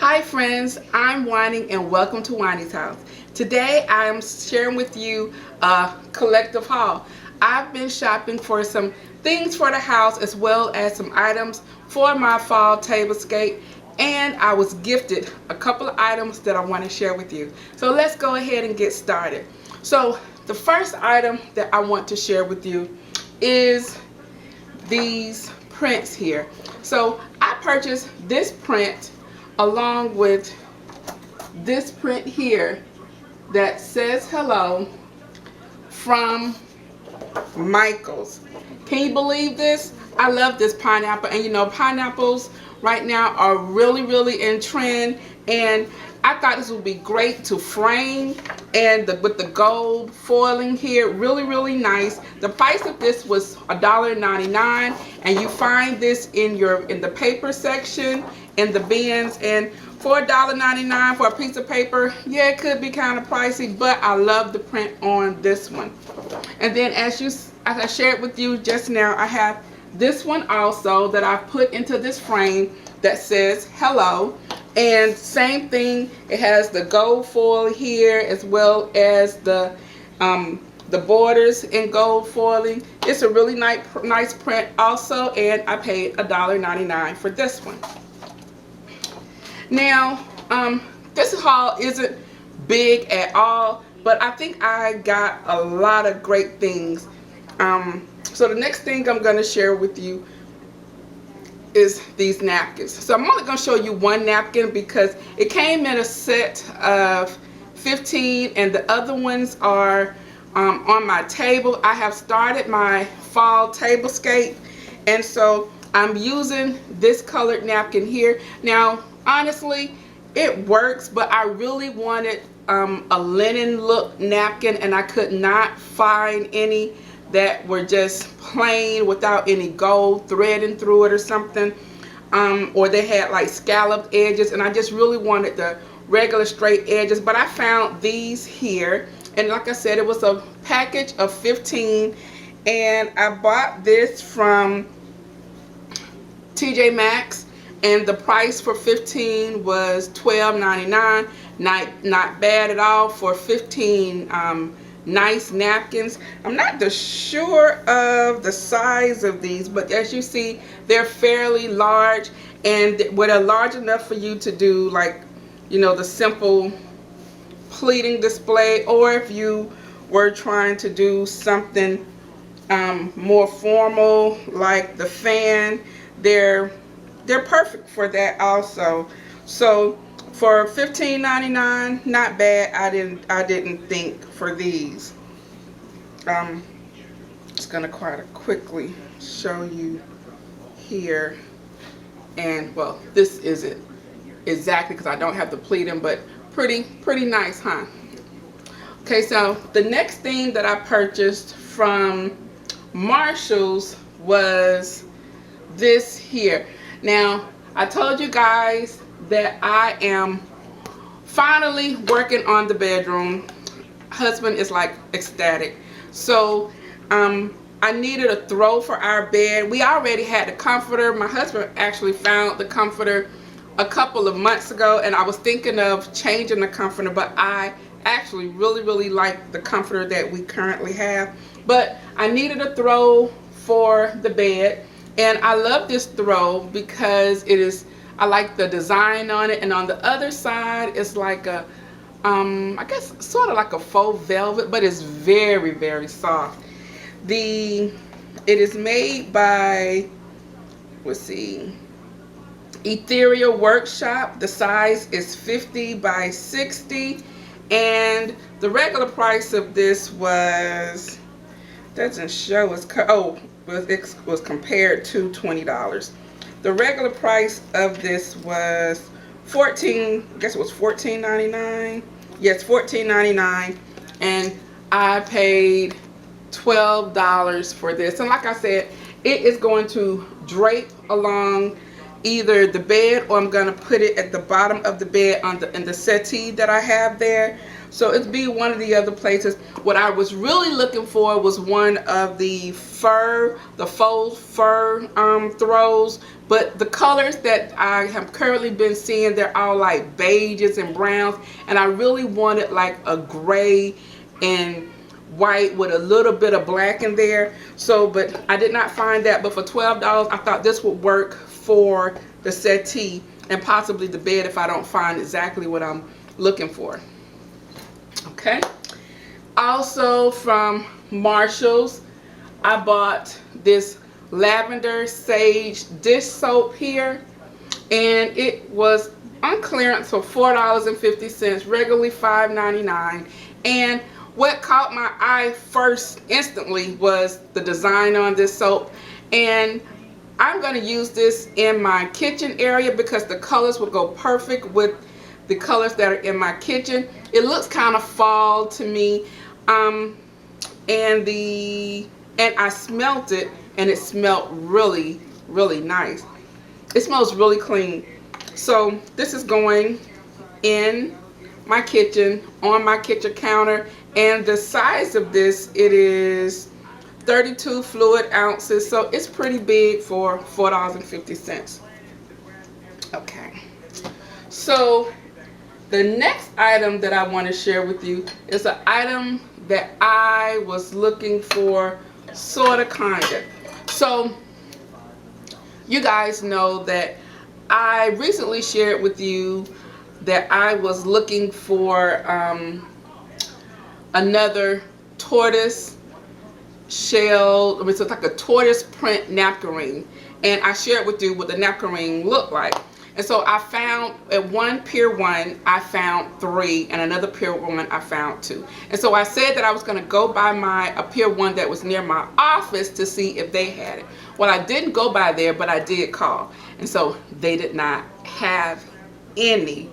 Hi friends, I'm Whining and welcome to Whiny's House. Today I am sharing with you a collective haul. I've been shopping for some things for the house as well as some items for my fall tablescape, and I was gifted a couple of items that I want to share with you. So let's go ahead and get started. So the first item that I want to share with you is these prints here. So I purchased this print along with this print here that says hello from Michael's. Can you believe this? I love this pineapple, and you know pineapples right now are really in trend, and I thought this would be great to frame, and with the gold foiling here, really nice. The price of this was $1.99, and you find this in the paper section in the bins. And for $1.99 for a piece of paper, yeah, it could be kind of pricey, but I love the print on this one. And then as I shared with you just now, I have this one also that I put into this frame that says hello. And same thing, it has the gold foil here as well as the borders in gold foiling. It's a really nice print also, and I paid $1.99 for this one. Now, this haul isn't big at all, but I think I got a lot of great things. So the next thing I'm going to share with you is these napkins. So I'm only going to show you one napkin because it came in a set of 15, and the other ones are on my table. I have started my fall tablescape, and so I'm using this colored napkin here. Now, honestly, it works, but I really wanted a linen look napkin, and I could not find any that were just plain without any gold threading through it or something, or they had like scalloped edges, and I just really wanted the regular straight edges. But I found these here, and like I said, it was a package of 15, and I bought this from TJ Maxx, and the price for 15 was $12.99. Not bad at all for 15 nice napkins. I'm not sure of the size of these, but as you see, they're fairly large, and they're large enough for you to do, like, you know, the simple pleating display, or if you were trying to do something more formal like the fan, they're perfect for that also. So for $15.99, not bad. I didn't think for these. Just gonna quickly show you here, and well, this isn't exactly because I don't have the pleating, but pretty nice, huh? Okay, so the next thing that I purchased from Marshall's was this here. Now, I told you guys that I am finally working on the bedroom. Husband is like ecstatic. So I needed a throw for our bed. We already had the comforter. My husband actually found the comforter a couple of months ago, and I was thinking of changing the comforter, but I actually really like the comforter that we currently have. But I needed a throw for the bed, and I love this throw because I like the design on it, and on the other side it's like a I guess sort of like a faux velvet, but it's very soft. It is made by, let's see, Ethereal Workshop. The size is 50 by 60, and the regular price of this was, doesn't show, it was compared to $20. The regular price of this was $14.99. Yes, $14.99, and I paid $12 for this. And like I said, it is going to drape along either the bed, or I'm going to put it at the bottom of the bed in the settee that I have there. So it'd be one of the other places. What I was really looking for was one of the faux fur throws. But the colors that I have currently been seeing, they're all like beiges and browns. And I really wanted like a gray and white with a little bit of black in there. So, but I did not find that. But for $12, I thought this would work for the settee and possibly the bed if I don't find exactly what I'm looking for. Okay. Also from Marshall's, I bought this lavender sage dish soap here, and it was on clearance for $4.50, regularly $5.99. And what caught my eye first instantly was the design on this soap, and I'm going to use this in my kitchen area because the colors will go perfect with the colors that are in my kitchen. It looks kind of fall to me, and I smelt it, and it smelled really, really nice. It smells really clean. So this is going in my kitchen, on my kitchen counter, and the size of this, it is 32 fluid ounces, so it's pretty big for $4.50. Okay, so the next item that I want to share with you is an item that I was looking for, sort of, kind of. So you guys know that I recently shared with you that I was looking for another tortoise shell, I mean, so it's like a tortoise print napkin ring, and I shared with you what the napkin ring looked like. And so I found at one Pier 1 I found 3, and another Pier 1 I found 2. And so I said that I was going to go by a Pier 1 that was near my office to see if they had it. Well, I didn't go by there, but I did call, and so they did not have any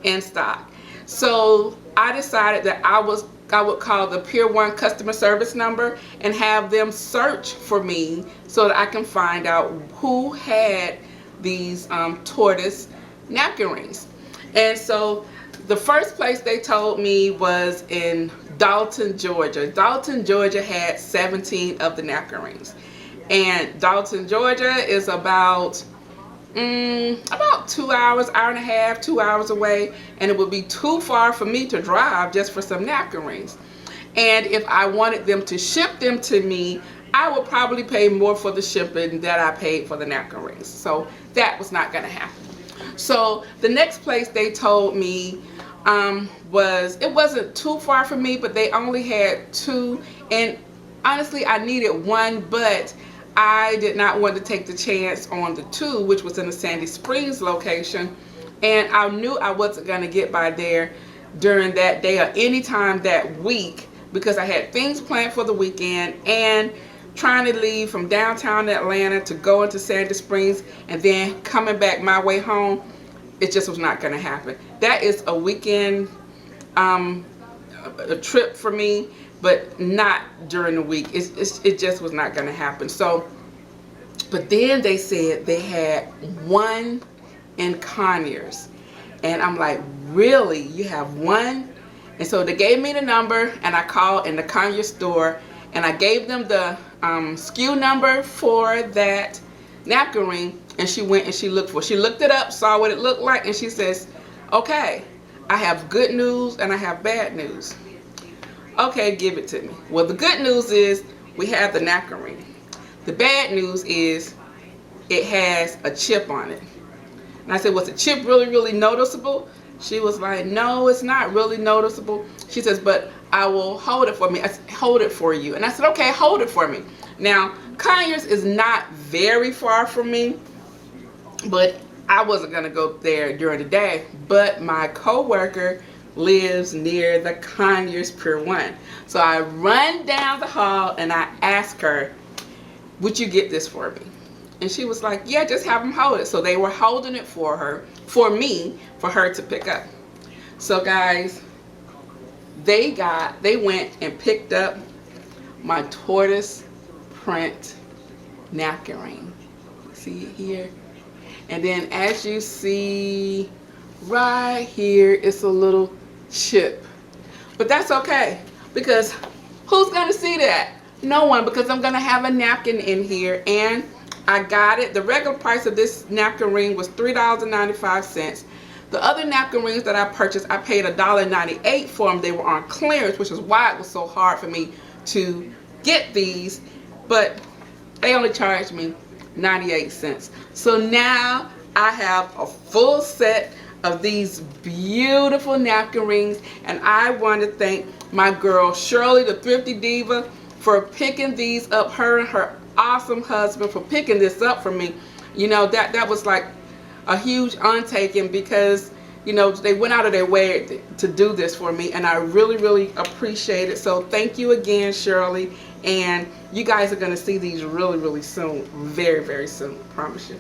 in stock. So I decided that I would call the Pier 1 customer service number and have them search for me so that I can find out who had these tortoise napkin rings. And so the first place they told me was in Dalton, Georgia. Dalton, Georgia had 17 of the napkin rings. And Dalton, Georgia is about 2 hours, hour and a half, 2 hours away, and it would be too far for me to drive just for some napkin rings. And if I wanted them to ship them to me, I would probably pay more for the shipping that I paid for the napkin rings. So that was not going to happen. So the next place they told me it wasn't too far from me, but they only had 2. And honestly, I needed 1, but I did not want to take the chance on the 2, which was in the Sandy Springs location. And I knew I wasn't going to get by there during that day or any time that week because I had things planned for the weekend and trying to leave from downtown Atlanta to go into Sandy Springs and then coming back my way home. It just was not going to happen. That is a weekend a trip for me, but not during the week. It just was not going to happen. So, but then they said they had 1 in Conyers, and I'm like, really? You have 1? And so they gave me the number, and I called in the Conyers store, and I gave them the SKU number for that napkin ring, and she went and she looked it up, saw what it looked like, and she says, okay, I have good news and I have bad news. Okay, give it to me. Well, the good news is we have the napkin ring. The bad news is it has a chip on it. And I said, was the chip really, really noticeable? She was like, no, it's not really noticeable. She says, but I will hold it for me. I said, hold it for you. And I said, okay, hold it for me. Now, Conyers is not very far from me, but I wasn't going to go there during the day. But my coworker lives near the Conyers Pier 1. So I run down the hall and I ask her, would you get this for me? And she was like, yeah, just have them hold it. So they were holding it for her, for me, for her to pick up. So guys, they went and picked up my tortoise print napkin ring. See it here? And then as you see right here, it's a little chip. But that's okay, because who's gonna see that? No one, because I'm gonna have a napkin in here, and I got it. The regular price of this napkin ring was $3.95. The other napkin rings that I purchased, I paid $1.98 for them. They were on clearance, which is why it was so hard for me to get these. But they only charged me 98 cents. So now I have a full set of these beautiful napkin rings, and I want to thank my girl Shirley, the Thrifty Diva, for picking these up. Her and her awesome husband for picking this up for me. You know, that was like a huge undertaking, because you know they went out of their way to do this for me, and I really, really appreciate it. So thank you again, Shirley, and you guys are going to see these really, really soon. Very, very soon, I promise you.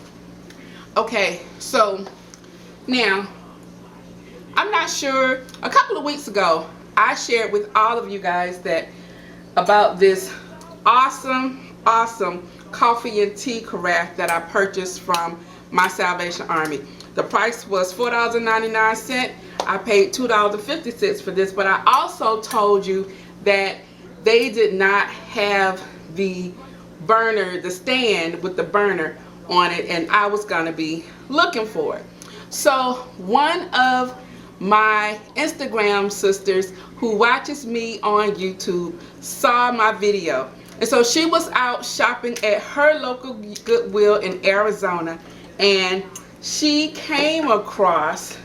Okay, so now I'm not sure, a couple of weeks ago I shared with all of you guys that about this awesome coffee and tea carafe that I purchased from my Salvation Army. The price was $4.99. I paid $2.50 for this, but I also told you that they did not have the burner, the stand with the burner on it, and I was gonna be looking for it. So one of my Instagram sisters who watches me on YouTube saw my video, and so she was out shopping at her local Goodwill in Arizona, and she came across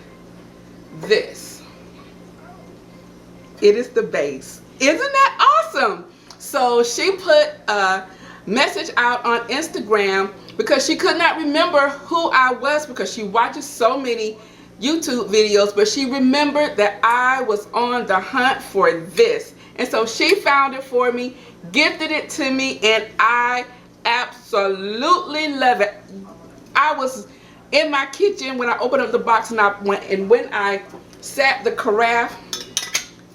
this. It is the base. Isn't that awesome? So she put a message out on Instagram because she could not remember who I was, because she watches so many YouTube videos, but she remembered that I was on the hunt for this. And so she found it for me, gifted it to me, and I absolutely love it. I was in my kitchen when I opened up the box, and when I sat the carafe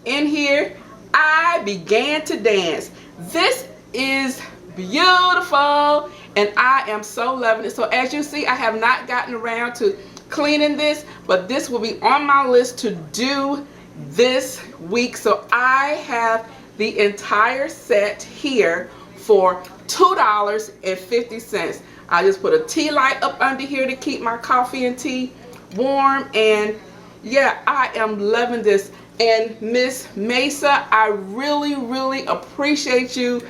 in here, I began to dance. This is beautiful, and I am so loving it. So as you see, I have not gotten around to cleaning this, but this will be on my list to do this week. So I have the entire set here for $2.50. I just put a tea light up under here to keep my coffee and tea warm, and yeah, I am loving this. And Miss Mesa, I really, really appreciate you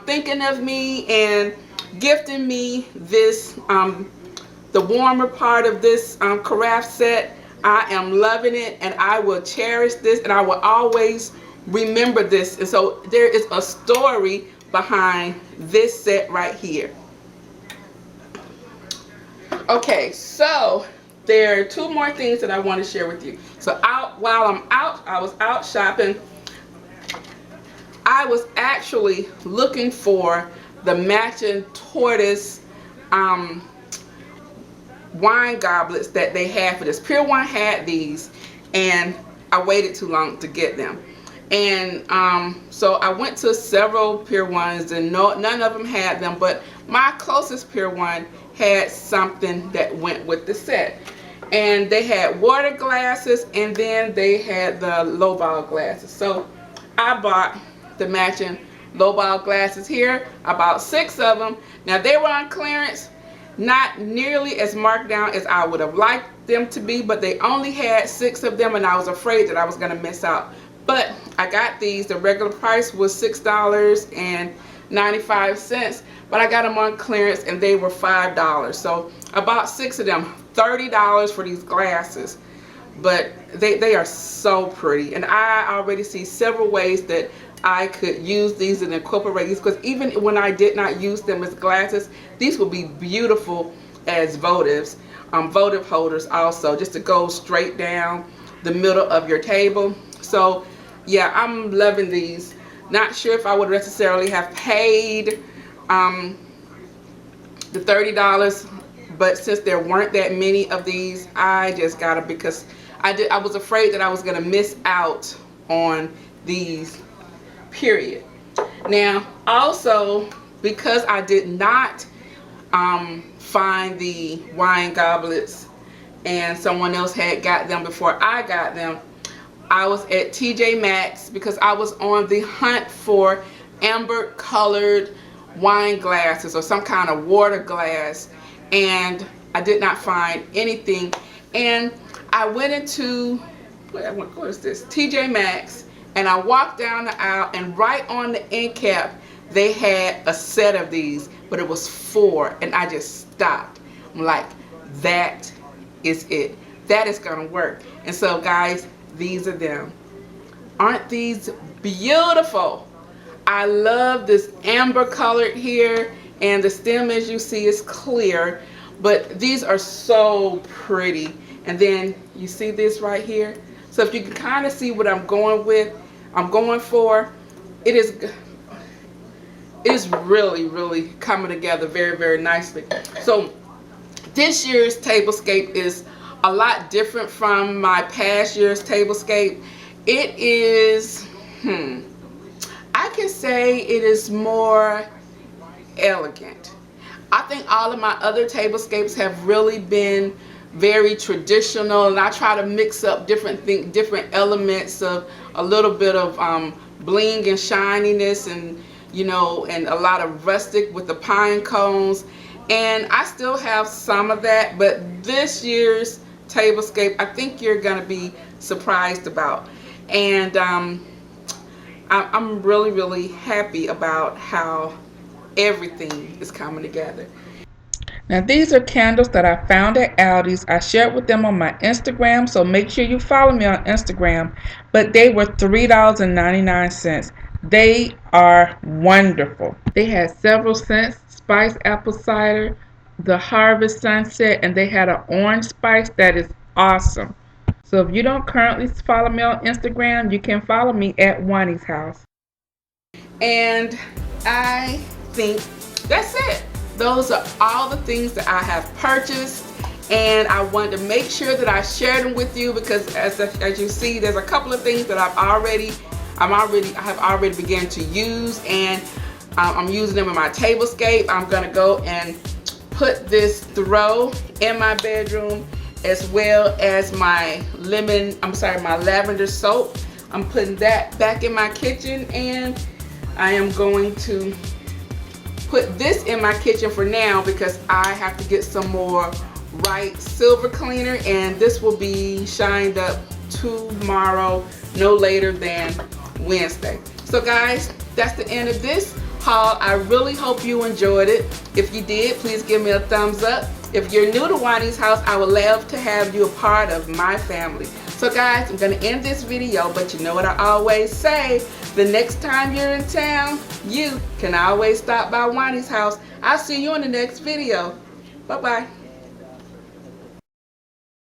thinking of me and gifting me this, the warmer part of this carafe set. I am loving it, and I will cherish this, and I will always remember this. And so there is a story behind this set right here. Okay, so there are two more things that I want to share with you. So while I was out shopping, I was actually looking for the matching tortoise wine goblets that they had for this. Pier 1 had these, and I waited too long to get them. And so I went to several Pier 1s, and none of them had them, but my closest Pier 1 had something that went with the set. And they had water glasses, and then they had the lowball glasses. So I bought the matching lowball glasses here. I bought 6 of them. Now they were on clearance, not nearly as marked down as I would have liked them to be, but they only had 6 of them, and I was afraid that I was going to miss out. But I got these. The regular price was $6.95, but I got them on clearance, and they were $5. So I bought 6 of them, $30 for these glasses. But they are so pretty, and I already see several ways that I could use these and incorporate these, because even when I did not use them as glasses, these would be beautiful as votive holders also, just to go straight down the middle of your table. So yeah, I'm loving these. Not sure if I would necessarily have paid the $30, but since there weren't that many of these, I just got them because I was afraid that I was going to miss out on these, period. Now also, because I did not find the wine goblets, and someone else had got them before I got them, I was at TJ Maxx because I was on the hunt for amber colored wine glasses or some kind of water glass, and I did not find anything. And I went into, what is this? TJ Maxx, and I walked down the aisle, and right on the end cap they had a set of these, but it was 4, and I just stopped. I'm like, that is it. That is gonna work. And so guys, these are them. Aren't these beautiful? I love this amber colored here, and the stem, as you see, is clear, but these are so pretty. And then you see this right here. So if you can kind of see what I'm going for, it is really coming together very nicely. So this year's tablescape is a lot different from my past year's tablescape. It is, I can say it is more elegant. I think all of my other tablescapes have really been very traditional, and I try to mix up different elements of a little bit of bling and shininess, and and a lot of rustic with the pine cones. And I still have some of that, but this year's tablescape, I think you're gonna be surprised about. And I'm really happy about how everything is coming together. Now these are candles that I found at Aldi's. I shared with them on my Instagram, so make sure you follow me on Instagram. But they were $3.99. They are wonderful. They had several scents: spice apple cider, the harvest sunset, and they had an orange spice that is awesome. So if you don't currently follow me on Instagram, you can follow me at Wani's House. And I think that's it. Those are all the things that I have purchased, and I wanted to make sure that I shared them with you because as you see, there's a couple of things that I have already begun to use, and I'm using them in my tablescape. I'm gonna go and put this throw in my bedroom, as well as my lavender soap. I'm putting that back in my kitchen, and I am going to put this in my kitchen for now because I have to get some more Right silver cleaner, and this will be shined up tomorrow, no later than Wednesday. So guys, that's the end of this haul. I really hope you enjoyed it. If you did, please give me a thumbs up. If you're new to Wani's House, I would love to have you a part of my family. So guys, I'm going to end this video, but you know what I always say, the next time you're in town, you can always stop by Wani's House. I'll see you in the next video. Bye-bye.